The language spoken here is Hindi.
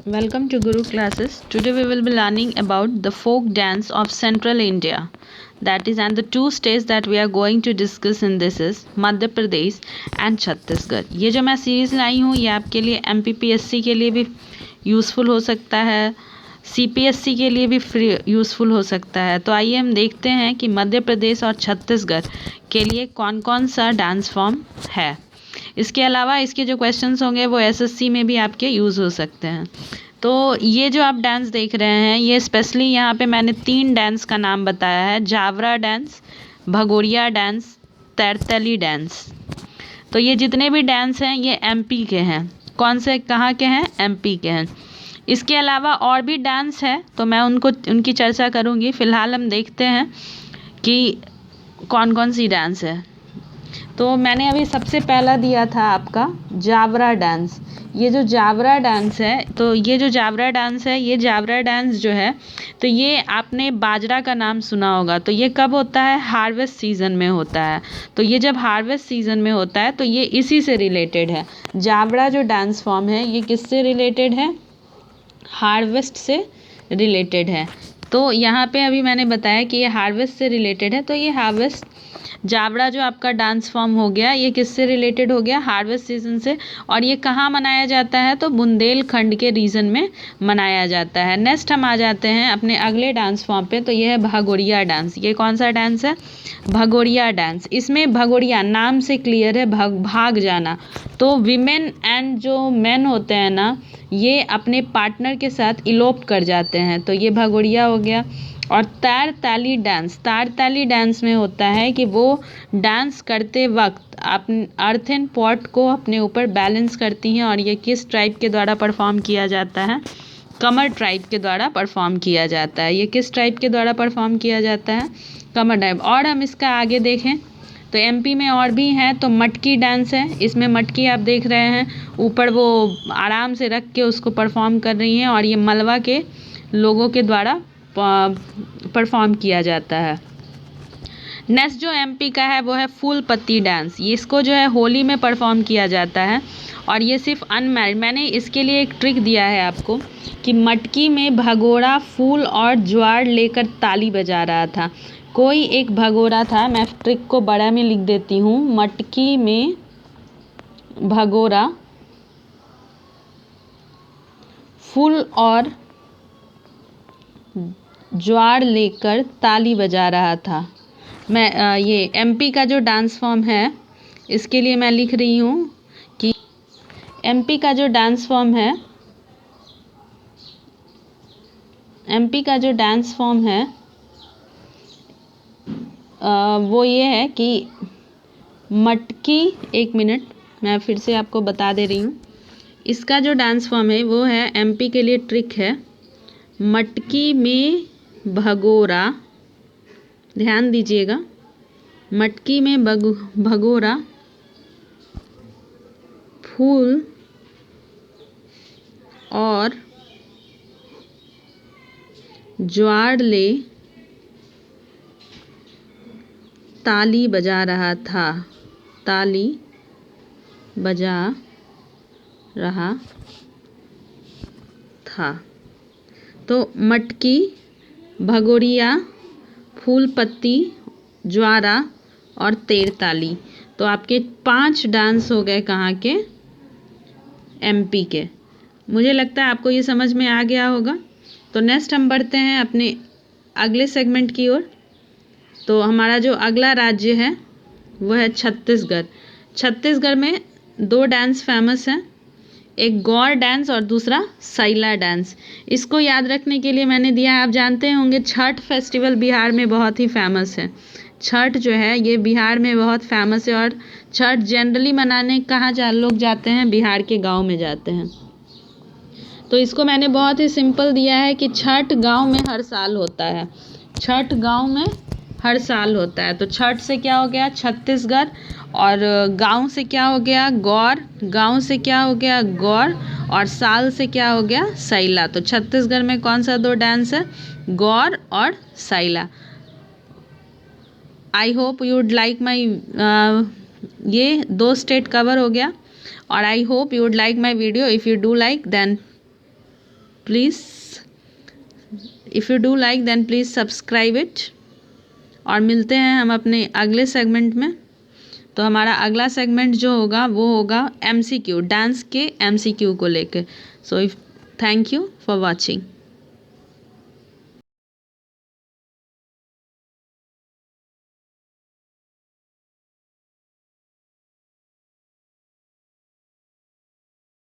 Welcome to Guru classes. Today we will be learning about the folk dance of Central India. That is, and the two states that we are going to discuss in this is Madhya Pradesh and Chhattisgarh. ये जो मैं सीरीज़ लाई हूँ ये आपके लिए MPPSC के लिए भी यूज़फुल हो सकता है, CPSC के लिए भी फ्री यूज़फुल हो सकता है. तो आइए हम देखते हैं कि मध्य प्रदेश और छत्तीसगढ़ के लिए कौन कौन सा डांस फॉर्म है. इसके अलावा इसके जो क्वेश्चंस होंगे वो SSC में भी आपके यूज़ हो सकते हैं. तो ये जो आप डांस देख रहे हैं ये स्पेशली यहाँ पे मैंने 3 डांस का नाम बताया है: Jawara dance, Bhagoria dance, Tertali dance. तो ये जितने भी डांस हैं ये MP के हैं. कौन से कहाँ के हैं? MP के हैं. इसके अलावा और भी डांस है तो मैं उनकी चर्चा करूँगी. फ़िलहाल हम देखते हैं कि कौन कौन सी डांस है. तो मैंने अभी सबसे पहला दिया था आपका जावरा डांस. ये जो जावरा डांस है तो ये जो जावरा डांस है ये जावरा डांस जो है तो ये आपने बाजरा का नाम सुना होगा. तो ये कब होता है? हार्वेस्ट सीज़न में होता है. तो ये जब हार्वेस्ट सीज़न में होता है तो ये इसी से रिलेटेड है. जावरा जो डांस फॉर्म है ये किससे रिलेटेड है? हार्वेस्ट से रिलेटेड है. तो यहाँ पे अभी मैंने बताया कि ये हार्वेस्ट से रिलेटेड है. तो ये हार्वेस्ट जावड़ा जो आपका डांस फॉर्म हो गया ये किससे रिलेटेड हो गया? हार्वेस्ट सीजन से. और ये कहाँ मनाया जाता है? तो बुंदेलखंड के रीजन में मनाया जाता है. नेक्स्ट हम आ जाते हैं अपने अगले डांस फॉर्म पे. तो ये है भगोरिया डांस. ये कौन सा डांस है? भगोरिया डांस. इसमें भगोरिया नाम से क्लियर है भाग जाना. तो विमेन एंड जो मेन होते हैं ना ये अपने पार्टनर के साथ इलोप कर जाते हैं. तो ये भगोरिया हो गया. और तारताली डांस. तारताली डांस में होता है कि वो डांस करते वक्त अपने अर्थन पॉट को अपने ऊपर बैलेंस करती हैं. और ये किस ट्राइब के द्वारा परफॉर्म किया जाता है? कमर ट्राइब के द्वारा परफॉर्म किया जाता है. ये किस ट्राइब के द्वारा परफॉर्म किया जाता है? कमर ट्राइब. और हम इसका आगे देखें तो MP में और भी हैं. तो मटकी डांस है. इसमें मटकी आप देख रहे हैं ऊपर वो आराम से रख के उसको परफॉर्म कर रही हैं. और ये मलवा के लोगों के द्वारा परफॉर्म किया जाता है. नेक्स्ट जो MP का है वो है फूल पत्ती डांस. ये इसको जो है होली में परफॉर्म किया जाता है. और ये सिर्फ अनमैरिड. मैंने इसके लिए एक ट्रिक दिया है आपको कि मटकी में भगोड़ा फूल और ज्वार लेकर ताली बजा रहा था. कोई एक भगोड़ा था. मैं ट्रिक को बड़ा में लिख देती हूँ. मटकी में भगोड़ा फूल और ज्वार लेकर ताली बजा रहा था. मैं ये MP का जो डांस फॉर्म है इसके लिए मैं लिख रही हूँ कि MP का जो डांस फॉर्म है MP का जो डांस फॉर्म है वो ये है कि मटकी. एक मिनट मैं फिर से आपको बता दे रही हूँ. इसका जो डांस फॉर्म है वो है MP के लिए ट्रिक है. मटकी में भगोरा. ध्यान दीजिएगा. मटकी में भगोरा फूल और ज्वार ले ताली बजा रहा था. ताली बजा रहा था. तो मटकी, भगोरिया, फूल पत्ती, ज्वारा और तेरताली. तो आपके 5 डांस हो गए. कहाँ के? MP के. मुझे लगता है आपको ये समझ में आ गया होगा. तो नेक्स्ट हम बढ़ते हैं अपने अगले सेगमेंट की ओर. तो हमारा जो अगला राज्य है वो है छत्तीसगढ़. छत्तीसगढ़ में 2 डांस फेमस हैं. एक गौर डांस और दूसरा सैला डांस. इसको याद रखने के लिए मैंने दिया. आप जानते होंगे छठ फेस्टिवल बिहार में बहुत ही फेमस है. छठ जो है ये बिहार में बहुत फेमस है. और छठ जनरली मनाने कहाँ लोग जाते हैं? बिहार के गांव में जाते हैं. तो इसको मैंने बहुत ही सिंपल दिया है कि छठ गांव में हर साल होता है. छठ गांव में हर साल होता है. तो छठ से क्या हो गया? छत्तीसगढ़. और गांव से क्या हो गया? गौर. गांव से क्या हो गया? गौर. और साल से क्या हो गया? सैला. तो छत्तीसगढ़ में कौन सा 2 डांस है? गौर और Saila. I hope you would like my. ये 2 स्टेट कवर हो गया. और I hope you would like my video. If you do like then please if you do like then please subscribe it. और मिलते हैं हम अपने अगले सेगमेंट में। तो हमारा अगला सेगमेंट जो होगा वो होगा MCQ, डांस के MCQ को लेके। So thank you for watching.